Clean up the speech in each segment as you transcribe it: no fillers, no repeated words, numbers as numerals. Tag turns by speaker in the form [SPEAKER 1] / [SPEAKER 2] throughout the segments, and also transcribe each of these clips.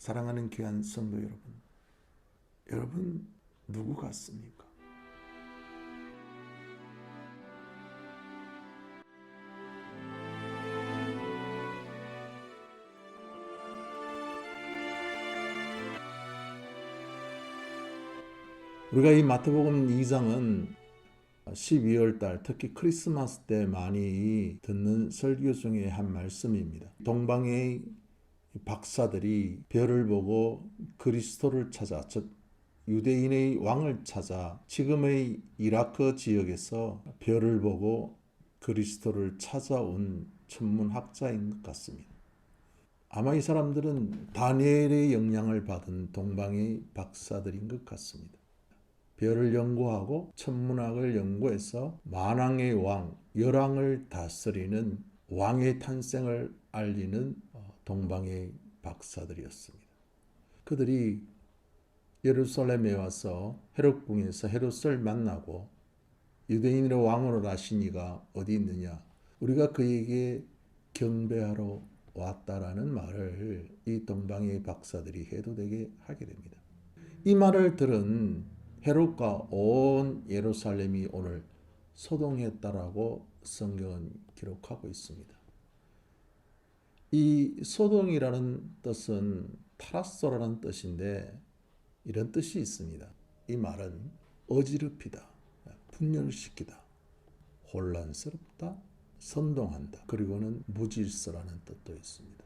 [SPEAKER 1] 사랑하는 귀한 성도 여러분 누구 같습니까? 우리가 이 마태복음 2장은 12월 달 특히 크리스마스 때 많이 듣는 설교 중에 한 말씀입니다. 동방의 박사들이 별을 보고 그리스도를 찾아, 즉 유대인의 왕을 찾아 지금의 이라크 지역에서 별을 보고 그리스도를 찾아온 천문학자인 것 같습니다. 아마 이 사람들은 다니엘의 영향을 받은 동방의 박사들인 것 같습니다. 별을 연구하고 천문학을 연구해서 만왕의 왕, 열왕을 다스리는 왕의 탄생을 알리는 동방의 박사들이었습니다. 그들이 예루살렘에 와서 헤롯궁에서 헤롯을 만나고 유대인의 왕으로 하신 이가 어디 있느냐? 우리가 그에게 경배하러 왔다라는 말을 이 동방의 박사들이 해도 되게 하게 됩니다. 이 말을 들은 헤롯과 온 예루살렘이 오늘 소동했다라고 성경은 기록하고 있습니다. 이 소동이라는 뜻은 타라소라는 뜻인데 이런 뜻이 있습니다. 이 말은 어지럽히다, 분열시키다, 혼란스럽다, 선동한다, 그리고는 무질서라는 뜻도 있습니다.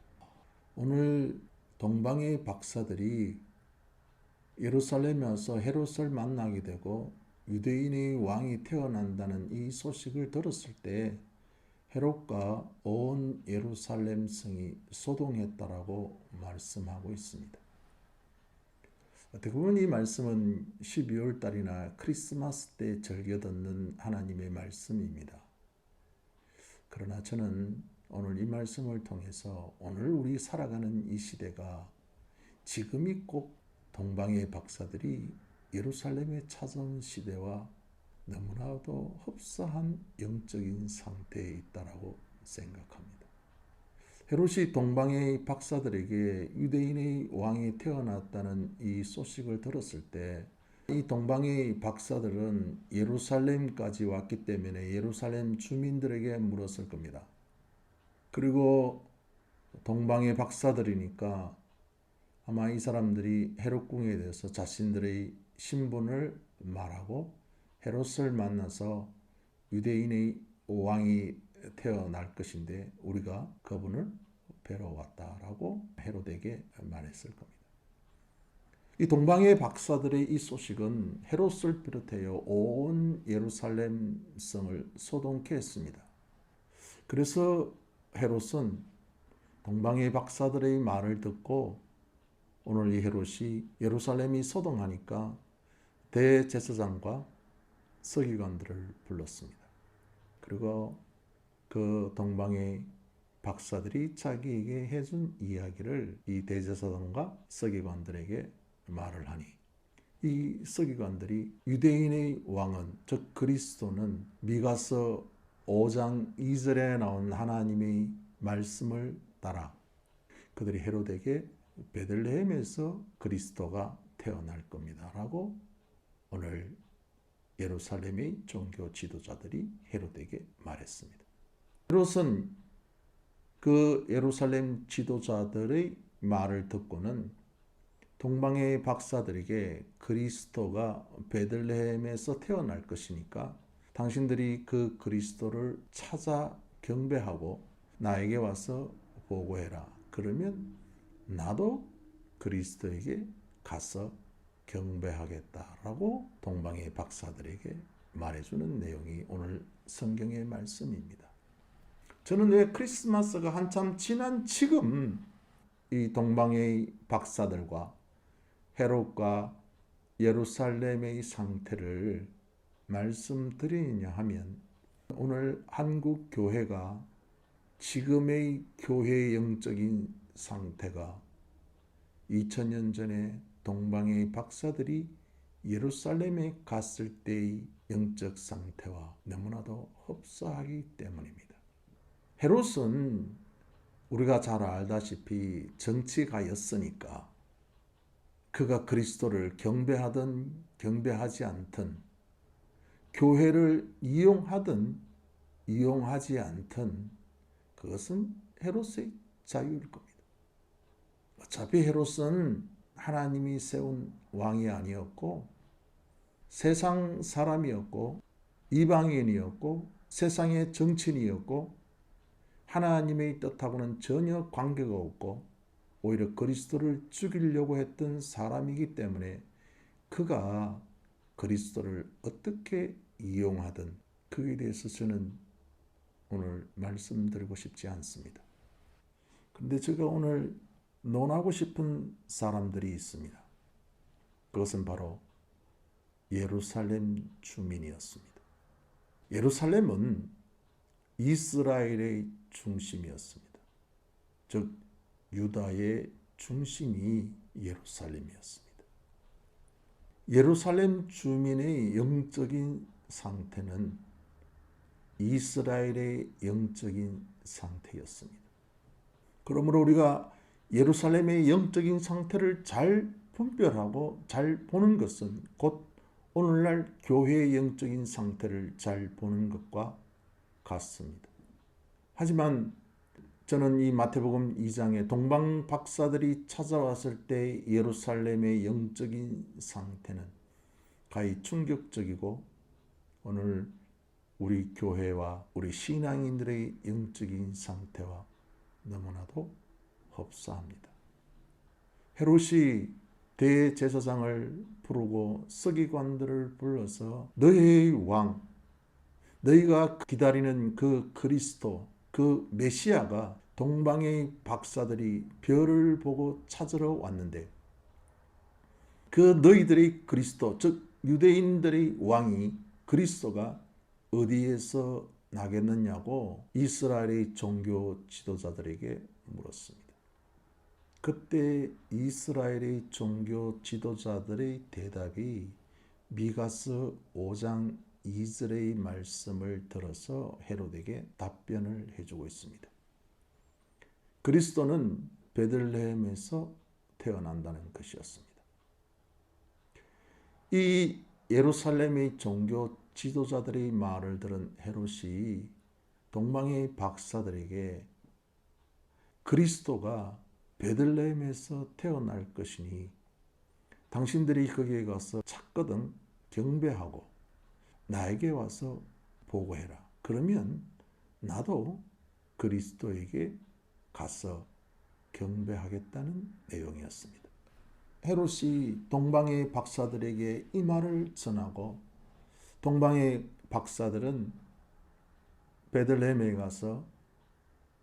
[SPEAKER 1] 오늘 동방의 박사들이 예루살렘에 와서 헤롯을 만나게 되고 유대인의 왕이 태어난다는 이 소식을 들었을 때 헤롯과 온 예루살렘 성이 소동했다라고 말씀하고 있습니다. 어떻게 보면 이 말씀은 12월 달이나 크리스마스 때 즐겨 듣는 하나님의 말씀입니다. 그러나 저는 오늘 이 말씀을 통해서 오늘 우리 살아가는 이 시대가 지금이 꼭 동방의 박사들이 예루살렘에 찾아온 시대와 너무나도 흡사한 영적인 상태에 있다라고 생각합니다. 헤롯이 동방의 박사들에게 유대인의 왕이 태어났다는 이 소식을 들었을 때 이 동방의 박사들은 예루살렘까지 왔기 때문에 예루살렘 주민들에게 물었을 겁니다. 그리고 동방의 박사들이니까 아마 이 사람들이 헤롯궁에 대해서 자신들의 신분을 말하고 헤롯을 만나서 유대인의 왕이 태어날 것인데 우리가 그분을 뵈러 왔다라고 헤롯에게 말했을 겁니다. 이 동방의 박사들의 이 소식은 헤롯을 비롯하여 온 예루살렘 성을 소동케 했습니다. 그래서 헤롯은 동방의 박사들의 말을 듣고 오늘 이 헤롯이 예루살렘이 소동하니까 대제사장과 서기관들을 불렀습니다. 그리고 그 동방의 박사들이 자기에게 해준 이야기를 이 대제사장과 서기관들에게 말을 하니 이 서기관들이 유대인의 왕은 즉 그리스도는 미가서 5장 2절에 나온 하나님의 말씀을 따라 그들이 헤롯에게 베들레헴에서 그리스도가 태어날 겁니다 라고 오늘 예루살렘의 종교 지도자들이 헤롯에게 말했습니다. 헤롯은 그 예루살렘 지도자들의 말을 듣고는 동방의 박사들에게 그리스도가 베들레헴에서 태어날 것이니까 당신들이 그 그리스도를 찾아 경배하고 나에게 와서 보고해라. 그러면 나도 그리스도에게 가서 경배하겠다라고 동방의 박사들에게 말해주는 내용이 오늘 성경의 말씀입니다. 저는 왜 크리스마스가 한참 지난 지금 이 동방의 박사들과 헤롯과 예루살렘의 상태를 말씀드리느냐 하면 오늘 한국 교회가 지금의 교회의 영적인 상태가 2000년 전에 동방의 박사들이 예루살렘에 갔을 때의 영적 상태와 너무나도 흡사하기 때문입니다. 헤롯은 우리가 잘 알다시피 정치가였으니까 그가 그리스도를 경배하든 경배하지 않든, 교회를 이용하든 이용하지 않든, 그것은 헤롯의 자유일 겁니다. 어차피 헤롯은 하나님이 세운 왕이 아니었고 세상 사람이었고 이방인이었고 세상의 정치인이었고 하나님의 뜻하고는 전혀 관계가 없고 오히려 그리스도를 죽이려고 했던 사람이기 때문에 그가 그리스도를 어떻게 이용하든 그에 대해서 저는 오늘 말씀드리고 싶지 않습니다. 그런데 제가 오늘 논하고 싶은 사람들이 있습니다. 그것은 바로 예루살렘 주민이었습니다. 예루살렘은 이스라엘의 중심이었습니다. 즉 유다의 중심이 예루살렘이었습니다. 예루살렘 주민의 영적인 상태는 이스라엘의 영적인 상태였습니다. 그러므로 우리가 예루살렘의 영적인 상태를 잘 분별하고 잘 보는 것은 곧 오늘날 교회의 영적인 상태를 잘 보는 것과 같습니다. 하지만 저는 이 마태복음 2장에 동방 박사들이 찾아왔을 때 예루살렘의 영적인 상태는 가히 충격적이고 오늘 우리 교회와 우리 신앙인들의 영적인 상태와 너무나도 흡사합니다. 헤롯이 대제사장을 부르고 서기관들을 불러서 너희의 왕, 너희가 기다리는 그 그리스도, 그 메시아가 동방의 박사들이 별을 보고 찾으러 왔는데 그 너희들의 그리스도, 즉 유대인들의 왕이 그리스도가 어디에서 나겠느냐고 이스라엘의 종교 지도자들에게 물었습니다. 그때 이스라엘의 종교 지도자들의 대답이 미가서 5장 2절의 말씀을 들어서 헤롯에게 답변을 해주고 있습니다. 그리스도는 베들레헴에서 태어난다는 것이었습니다. 이 예루살렘의 종교 지도자들의 말을 들은 헤롯이 동방의 박사들에게 그리스도가 베들레헴에서 태어날 것이니 당신들이 거기에 가서 찾거든 경배하고 나에게 와서 보고해라. 그러면 나도 그리스도에게 가서 경배하겠다는 내용이었습니다. 헤롯이 동방의 박사들에게 이 말을 전하고 동방의 박사들은 베들레헴에 가서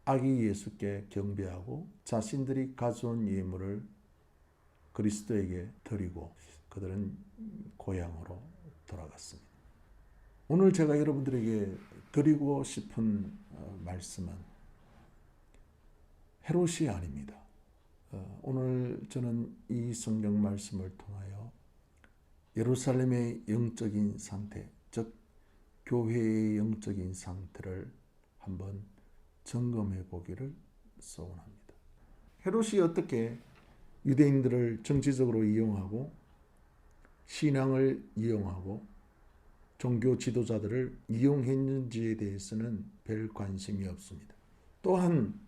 [SPEAKER 1] 아기 예수께 경배하고 자신들이 가져온 예물을 그리스도에게 드리고 그들은 고향으로 돌아갔습니다. 오늘 제가 여러분들에게 드리고 싶은 말씀은 헤롯이 아닙니다. 오늘 저는 이 성경 말씀을 통하여 예루살렘의 영적인 상태, 즉 교회의 영적인 상태를 한번 점검해 보기를 소원합니다. 헤롯이 어떻게 유대인들을 정치적으로 이용하고 신앙을 이용하고 종교 지도자들을 이용했는지에 대해서는 별 관심이 없습니다. 또한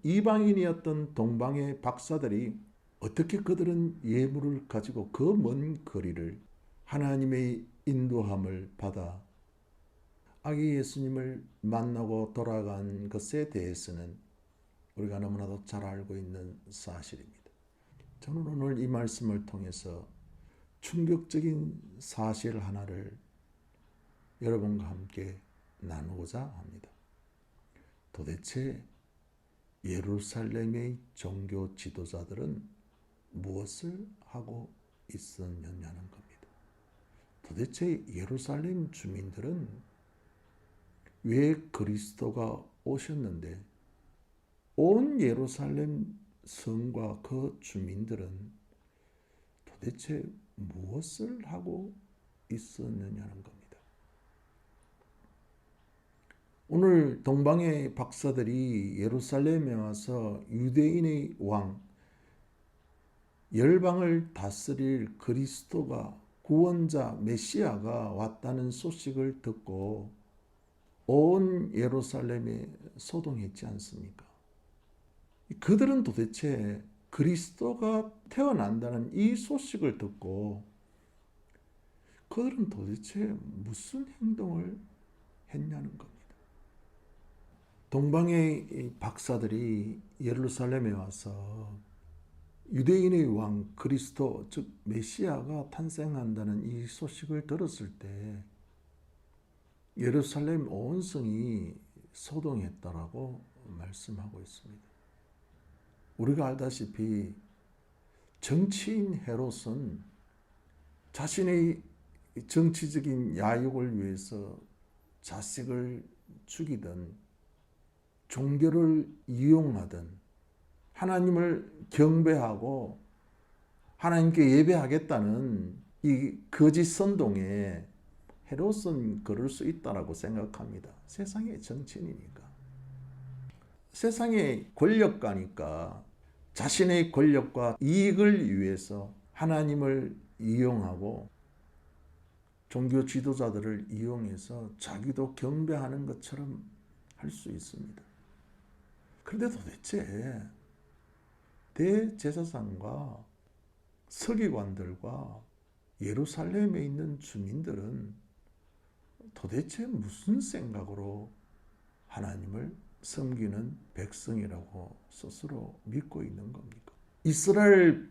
[SPEAKER 1] 이방인이었던 동방의 박사들이 어떻게 그들은 예물을 가지고 그 먼 거리를 하나님의 인도함을 받아 아기 예수님을 만나고 돌아간 것에 대해서는 우리가 너무나도 잘 알고 있는 사실입니다. 저는 오늘 이 말씀을 통해서 충격적인 사실 하나를 여러분과 함께 나누고자 합니다. 도대체 예루살렘의 종교 지도자들은 무엇을 하고 있었느냐는 겁니다. 도대체 예루살렘 주민들은 왜 그리스도가 오셨는데 온 예루살렘 성과 그 주민들은 도대체 무엇을 하고 있었느냐는 겁니다. 오늘 동방의 박사들이 예루살렘에 와서 유대인의 왕, 열방을 다스릴 그리스도가 구원자 메시아가 왔다는 소식을 듣고 온 예루살렘에 소동했지 않습니까? 그들은 도대체 그리스도가 태어난다는 이 소식을 듣고 그들은 도대체 무슨 행동을 했냐는 겁니다. 동방의 박사들이 예루살렘에 와서 유대인의 왕 그리스도 즉 메시아가 탄생한다는 이 소식을 들었을 때 예루살렘 온 성이 소동했다라고 말씀하고 있습니다. 우리가 알다시피 정치인 헤롯은 자신의 정치적인 야욕을 위해서 자식을 죽이든 종교를 이용하든 하나님을 경배하고 하나님께 예배하겠다는 이 거짓 선동에 헤롯은 그럴 수 있다라고 생각합니다. 세상의 정치인이니까. 세상의 권력가니까 자신의 권력과 이익을 위해서 하나님을 이용하고 종교 지도자들을 이용해서 자기도 경배하는 것처럼 할 수 있습니다. 그런데 도대체 대제사장과 서기관들과 예루살렘에 있는 주민들은 도대체 무슨 생각으로 하나님을 섬기는 백성이라고 스스로 믿고 있는 겁니까? 이스라엘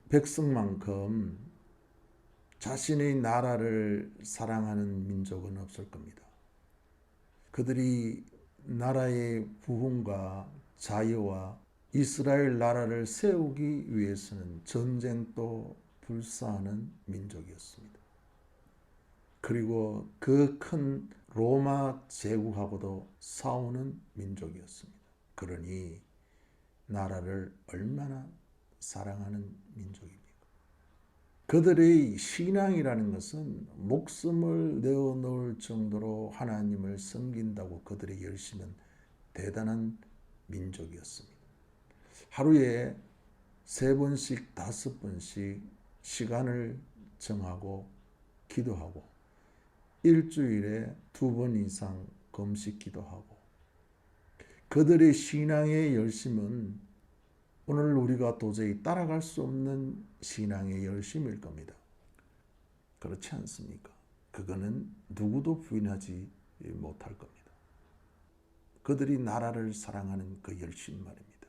[SPEAKER 1] 백성만큼 자신의 나라를 사랑하는 민족은 없을 겁니다. 그들이 나라의 부흥과 자유와 이스라엘 나라를 세우기 위해서는 전쟁도 불사하는 민족이었습니다. 그리고 그 큰 로마 제국하고도 싸우는 민족이었습니다. 그러니 나라를 얼마나 사랑하는 민족입니까? 그들의 신앙이라는 것은 목숨을 내어놓을 정도로 하나님을 섬긴다고 그들의 열심은 대단한 민족이었습니다. 하루에 3번씩 5번씩 시간을 정하고 기도하고 일주일에 2번 이상 금식 기도하고 그들의 신앙의 열심은 오늘 우리가 도저히 따라갈 수 없는 신앙의 열심일 겁니다. 그렇지 않습니까? 그거는 누구도 부인하지 못할 겁니다. 그들이 나라를 사랑하는 그 열심 말입니다.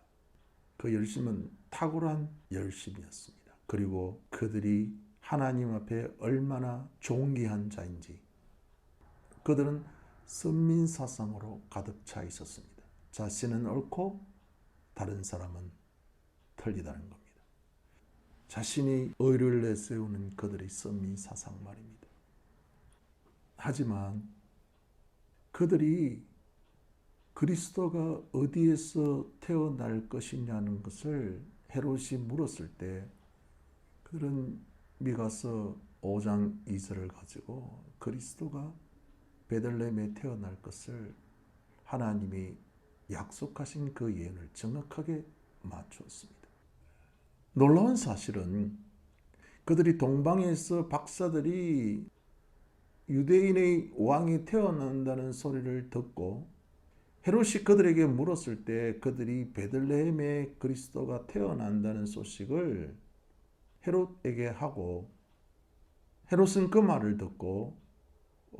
[SPEAKER 1] 그 열심은 탁월한 열심이었습니다. 그리고 그들이 하나님 앞에 얼마나 존귀한 자인지 그들은 선민사상으로 가득 차 있었습니다. 자신은 옳고 다른 사람은 틀리다는 겁니다. 자신이 의를 내세우는 그들의 선민사상 말입니다. 하지만 그들이 그리스도가 어디에서 태어날 것이냐는 것을 헤롯이 물었을 때 그들은 미가서 5장 2절을 가지고 그리스도가 베들레헴에 태어날 것을 하나님이 약속하신 그 예언을 정확하게 맞추었습니다. 놀라운 사실은 그들이 동방에서 박사들이 유대인의 왕이 태어난다는 소리를 듣고 헤롯이 그들에게 물었을 때 그들이 베들레헴에 그리스도가 태어난다는 소식을 헤롯에게 하고 헤롯은 그 말을 듣고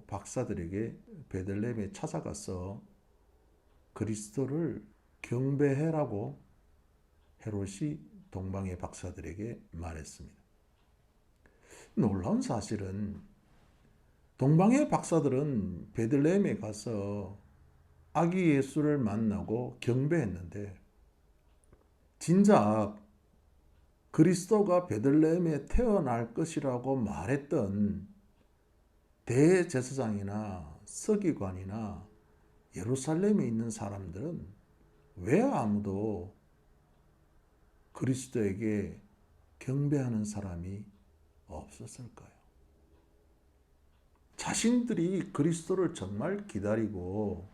[SPEAKER 1] 박사들에게 베들레헴에 찾아가서 그리스도를 경배해라고 헤롯이 동방의 박사들에게 말했습니다. 놀라운 사실은 동방의 박사들은 베들레헴에 가서 아기 예수를 만나고 경배했는데 진작 그리스도가 베들레헴에 태어날 것이라고 말했던 대제사장이나 서기관이나 예루살렘에 있는 사람들은 왜 아무도 그리스도에게 경배하는 사람이 없었을까요? 자신들이 그리스도를 정말 기다리고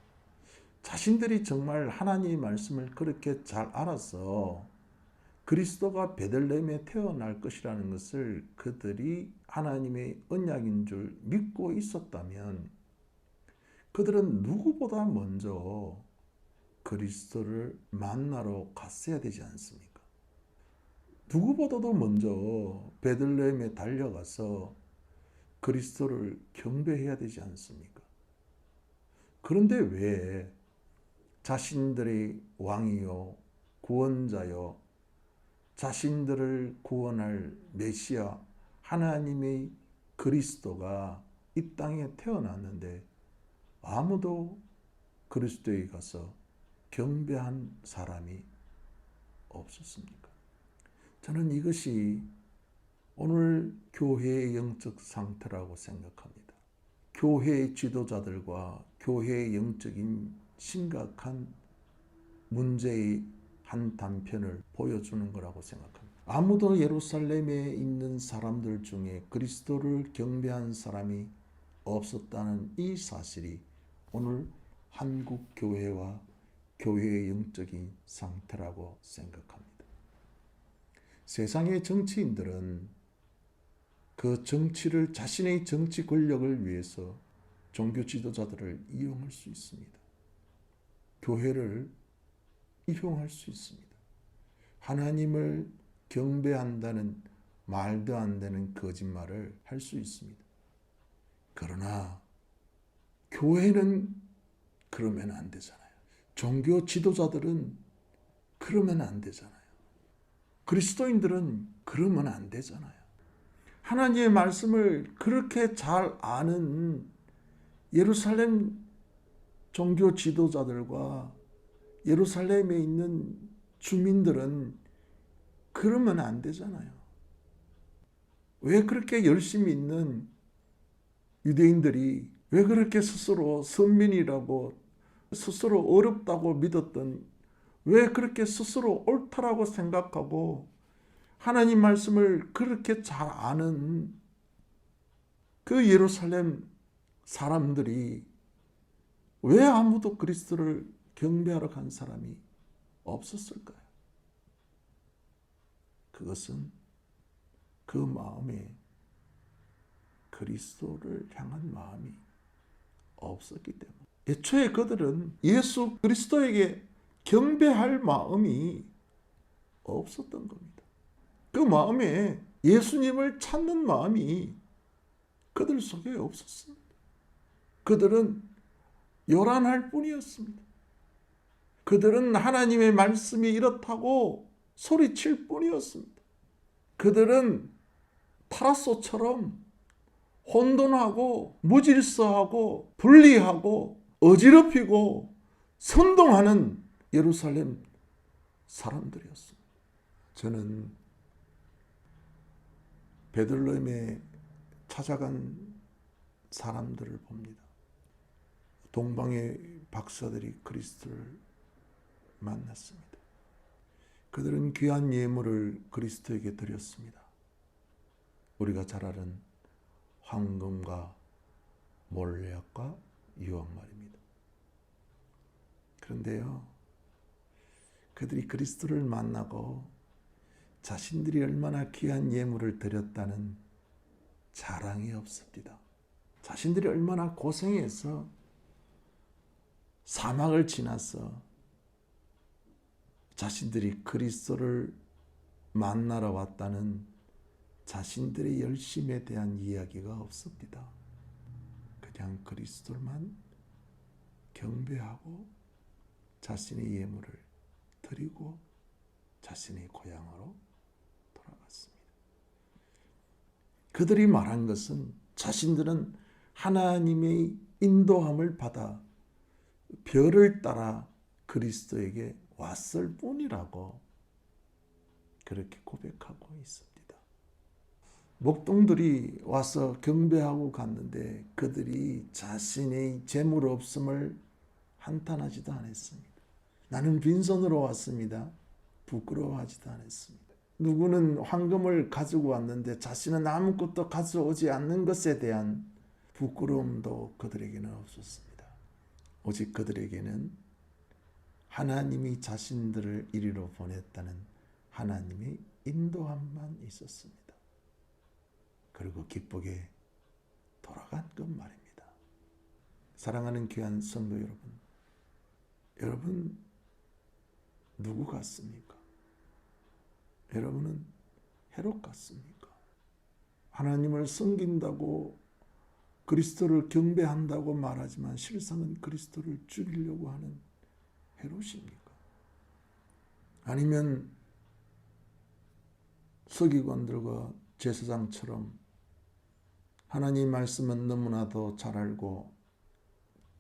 [SPEAKER 1] 자신들이 정말 하나님의 말씀을 그렇게 잘 알아서 그리스도가 베들레헴에 태어날 것이라는 것을 그들이 하나님의 언약인 줄 믿고 있었다면 그들은 누구보다 먼저 그리스도를 만나러 갔어야 되지 않습니까? 누구보다도 먼저 베들레헴에 달려가서 그리스도를 경배해야 되지 않습니까? 그런데 왜 자신들의 왕이요 구원자요 자신들을 구원할 메시아 하나님의 그리스도가 이 땅에 태어났는데 아무도 그리스도에 가서 경배한 사람이 없었습니까? 저는 이것이 오늘 교회의 영적 상태라고 생각합니다. 교회의 지도자들과 교회의 영적인 심각한 문제의 한 단편을 보여주는 거라고 생각합니다. 아무도 예루살렘에 있는 사람들 중에 그리스도를 경배한 사람이 없었다는 이 사실이 오늘 한국 교회와 교회의 영적인 상태라고 생각합니다. 세상의 정치인들은 그 정치를 자신의 정치 권력을 위해서 종교 지도자들을 이용할 수 있습니다. 교회를 이용할 수 있습니다. 하나님을 경배한다는 말도 안 되는 거짓말을 할 수 있습니다. 그러나 교회는 그러면 안 되잖아요. 종교 지도자들은 그러면 안 되잖아요. 그리스도인들은 그러면 안 되잖아요. 하나님의 말씀을 그렇게 잘 아는 예루살렘 종교 지도자들과 예루살렘에 있는 주민들은 그러면 안 되잖아요. 왜 그렇게 열심히 있는 유대인들이 왜 그렇게 스스로 선민이라고 스스로 어렵다고 믿었던 왜 그렇게 스스로 옳다라고 생각하고 하나님 말씀을 그렇게 잘 아는 그 예루살렘 사람들이 왜 아무도 그리스도를 경배하러 간 사람이 없었을까요? 그것은 그 마음에 그리스도를 향한 마음이 없었기 때문에 애초에 그들은 예수 그리스도에게 경배할 마음이 없었던 겁니다. 그 마음에 예수님을 찾는 마음이 그들 속에 없었습니다. 그들은 요란할 뿐이었습니다. 그들은 하나님의 말씀이 이렇다고 소리칠 뿐이었습니다. 그들은 타라소처럼 혼돈하고 무질서하고 분리하고 어지럽히고 선동하는 예루살렘 사람들이었습니다. 저는 베들레헴에 찾아간 사람들을 봅니다. 동방의 박사들이 그리스도를 만났습니다. 그들은 귀한 예물을 그리스도에게 드렸습니다. 우리가 잘 아는 황금과 몰약과 유황 말입니다. 그런데요, 그들이 그리스도를 만나고 자신들이 얼마나 귀한 예물을 드렸다는 자랑이 없습니다. 자신들이 얼마나 고생해서 사막을 지나서 자신들이 그리스도를 만나러 왔다는 자신들의 열심에 대한 이야기가 없습니다. 그냥 그리스도만 경배하고 자신의 예물을 드리고 자신의 고향으로 돌아갔습니다. 그들이 말한 것은 자신들은 하나님의 인도함을 받아 별을 따라 그리스도에게 왔을 뿐이라고 그렇게 고백하고 있습니다. 목동들이 와서 경배하고 갔는데 그들이 자신의 재물 없음을 한탄하지도 않았습니다. 나는 빈손으로 왔습니다. 부끄러워하지도 않았습니다. 누구는 황금을 가지고 왔는데 자신은 아무것도 가져오지 않는 것에 대한 부끄러움도 그들에게는 없었습니다. 오직 그들에게는 하나님이 자신들을 이리로 보냈다는 하나님의 인도함만 있었습니다. 그리고 기쁘게 돌아간 것 말입니다. 사랑하는 귀한 성도 여러분, 여러분 누구 같습니까? 여러분은 헤롯 같습니까? 하나님을 섬긴다고 그리스도를 경배한다고 말하지만 실상은 그리스도를 죽이려고 하는 헤롯입니까? 아니면 서기관들과 제사장처럼 하나님 말씀은 너무나도 잘 알고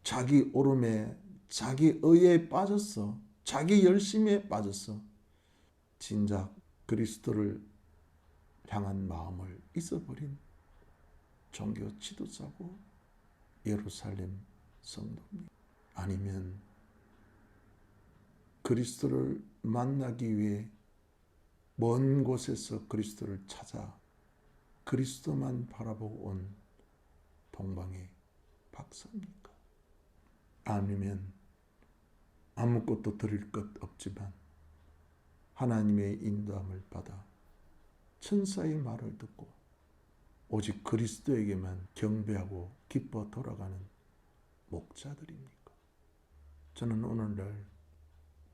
[SPEAKER 1] 자기 오름에 자기 의에 빠졌어. 자기 열심에 빠졌어. 진작 그리스도를 향한 마음을 잊어버린 종교 지도자고 예루살렘 성도입니다. 아니면 그리스도를 만나기 위해 먼 곳에서 그리스도를 찾아 그리스도만 바라보고 온 동방의 박사입니까? 아니면 아무것도 드릴 것 없지만 하나님의 인도함을 받아 천사의 말을 듣고 오직 그리스도에게만 경배하고 기뻐 돌아가는 목자들입니까? 저는 오늘날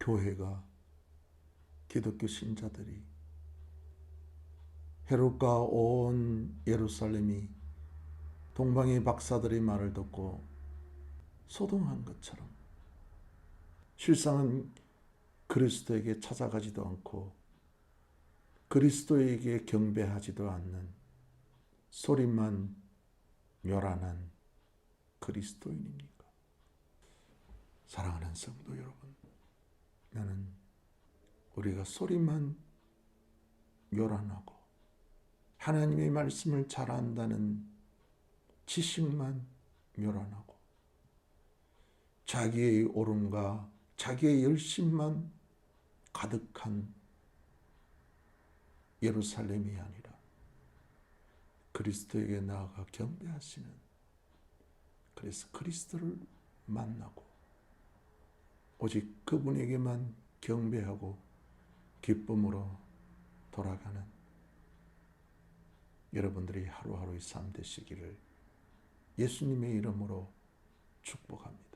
[SPEAKER 1] 교회가 기독교 신자들이 헤롯과 온 예루살렘이 동방의 박사들의 말을 듣고 소동한 것처럼 실상은 그리스도에게 찾아가지도 않고 그리스도에게 경배하지도 않는 소리만 요란한 그리스도인입니까? 사랑하는 성도 여러분, 나는 우리가 소리만 요란하고 하나님의 말씀을 잘 안다는 지식만 요란하고 자기의 옳음과 자기의 열심만 가득한 예루살렘이 아니라 그리스도에게 나아가 경배하시는, 그래서 그리스도를 만나고 오직 그분에게만 경배하고 기쁨으로 돌아가는 여러분들이 하루하루의 삶 되시기를 예수님의 이름으로 축복합니다.